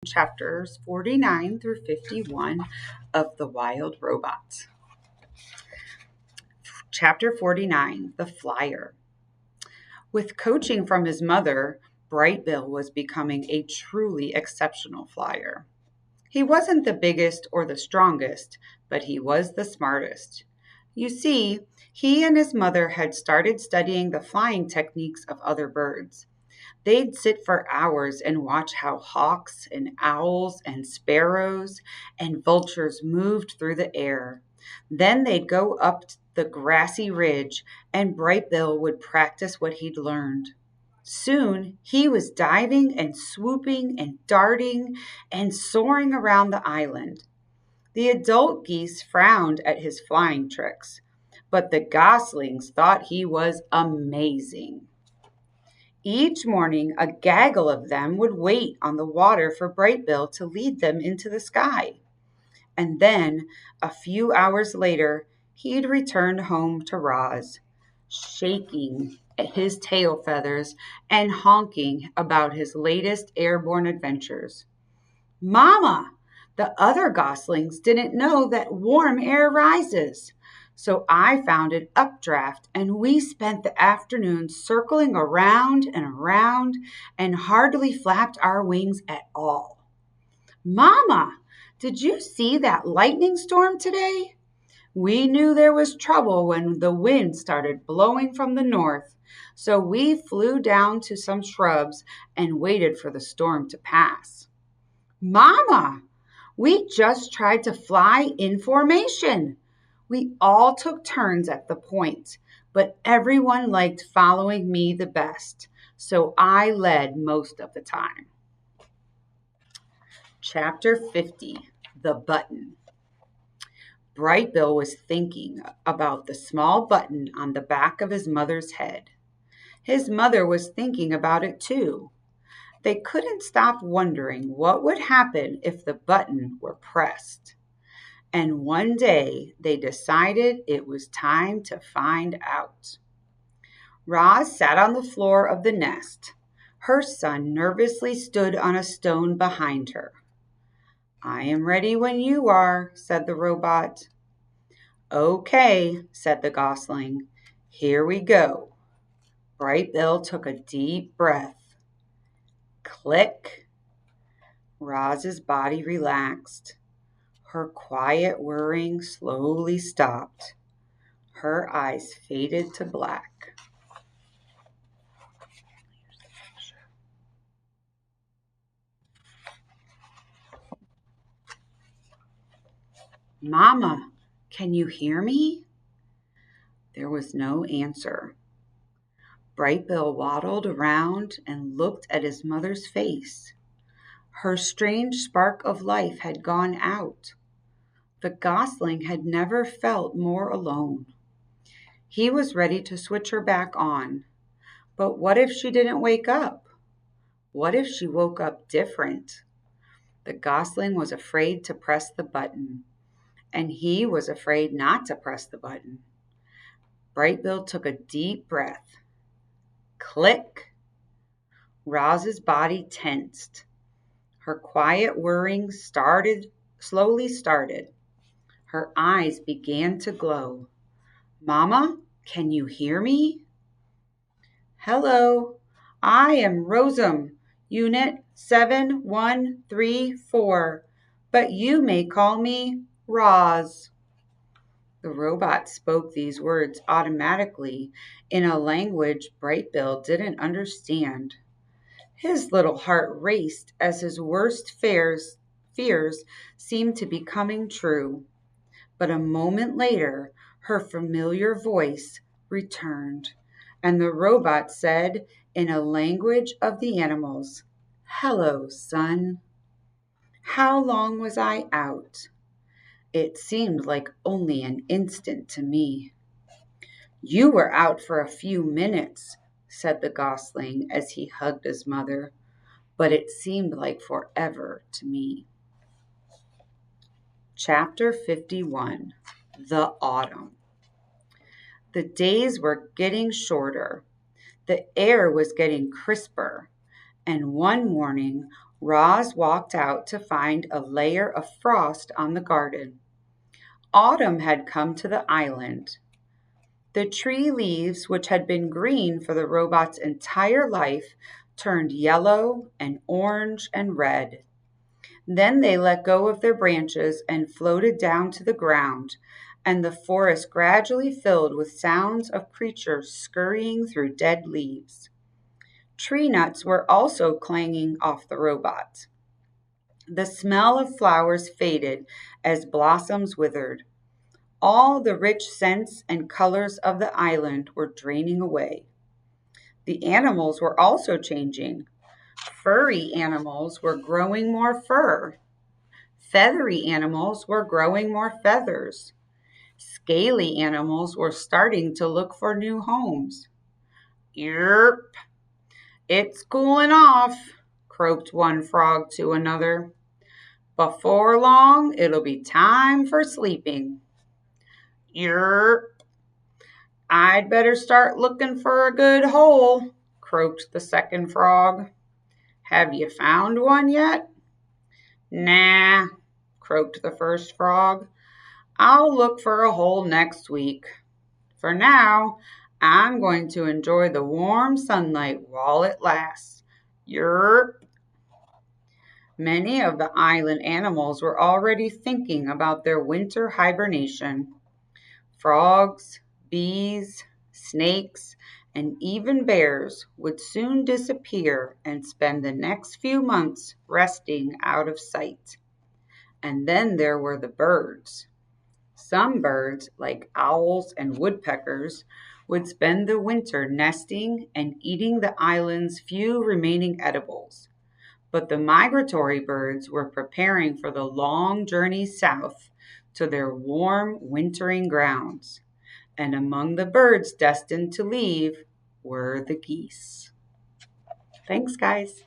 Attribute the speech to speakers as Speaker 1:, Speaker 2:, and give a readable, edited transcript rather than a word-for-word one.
Speaker 1: chapters 49 through 51 of The Wild Robot. Chapter 49, The Flyer. With coaching from his mother, Bright Bill was becoming a truly exceptional flyer. He wasn't the biggest or the strongest, but he was the smartest. You see, he and his mother had started studying the flying techniques of other birds. They'd sit for hours and watch how hawks and owls and sparrows and vultures moved through the air. Then they'd go up the grassy ridge, and Bright Bill would practice what he'd learned. Soon he was diving and swooping and darting and soaring around the island. The adult geese frowned at his flying tricks, but the goslings thought he was amazing. Each morning, a gaggle of them would wait on the water for Bright Bill to lead them into the sky. And then, a few hours later, he'd return home to Roz, shaking his tail feathers and honking about his latest airborne adventures. Mama, the other goslings didn't know that warm air rises. So I found an updraft, and we spent the afternoon circling around and hardly flapped our wings at all. Mama, did you see that lightning storm today? We knew there was trouble when the wind started blowing from the north, so we flew down to some shrubs and waited for the storm to pass. Mama, we just tried to fly in formation. We all took turns at the point, but everyone liked following me the best, so I led most of the time. Chapter 50, The Button. Bright Bill was thinking about the small button on the back of his mother's head. His mother was thinking about it too. They couldn't stop wondering what would happen if the button were pressed. And one day they decided it was time to find out. Roz sat on the floor of the nest. Her son nervously stood on a stone behind her. I am ready when you are, said the robot. Okay, said the gosling. Here we go. Bright Bill took a deep breath. Click. Roz's body relaxed. Her quiet whirring slowly stopped. Her eyes faded to black. Mama, can you hear me? There was no answer. Bright Bill waddled around and looked at his mother's face. Her strange spark of life had gone out. The gosling had never felt more alone. He was ready to switch her back on. But what if she didn't wake up? What if she woke up different? The gosling was afraid to press the button, and he was afraid not to press the button. Bright Bill took a deep breath. Click! Roz's body tensed. Her quiet whirring slowly started. Her eyes began to glow. Mama, can you hear me? Hello, I am Rosem, Unit 7134, but you may call me Roz. The robot spoke these words automatically in a language Bright Bill didn't understand. His little heart raced as his worst fears seemed to be coming true. But a moment later, her familiar voice returned, and the robot said in a language of the animals, Hello, son. How long was I out? It seemed like only an instant to me. You were out for a few minutes, said the gosling as he hugged his mother, but it seemed like forever to me. Chapter 51, The Autumn. The days were getting shorter. The air was getting crisper. And one morning, Roz walked out to find a layer of frost on the garden. Autumn had come to the island. The tree leaves, which had been green for the robot's entire life, turned yellow and orange and red. Then they let go of their branches and floated down to the ground, and the forest gradually filled with sounds of creatures scurrying through dead leaves. Tree nuts were also clanging off the robot. The smell of flowers faded as blossoms withered. All the rich scents and colors of the island were draining away. The animals were also changing. Furry animals were growing more fur. Feathery animals were growing more feathers. Scaly animals were starting to look for new homes. Yerp, it's cooling off, croaked one frog to another. Before long, it'll be time for sleeping. Yerp, I'd better start looking for a good hole, croaked the second frog. Have you found one yet? Nah, croaked the first frog. I'll look for a hole next week. For now, I'm going to enjoy the warm sunlight while it lasts. Yerp. Many of the island animals were already thinking about their winter hibernation. Frogs, bees, snakes, and even bears would soon disappear and spend the next few months resting out of sight. And then there were the birds. Some birds, like owls and woodpeckers, would spend the winter nesting and eating the island's few remaining edibles. But the migratory birds were preparing for the long journey south to their warm wintering grounds. And among the birds destined to leave were the geese. Thanks, guys.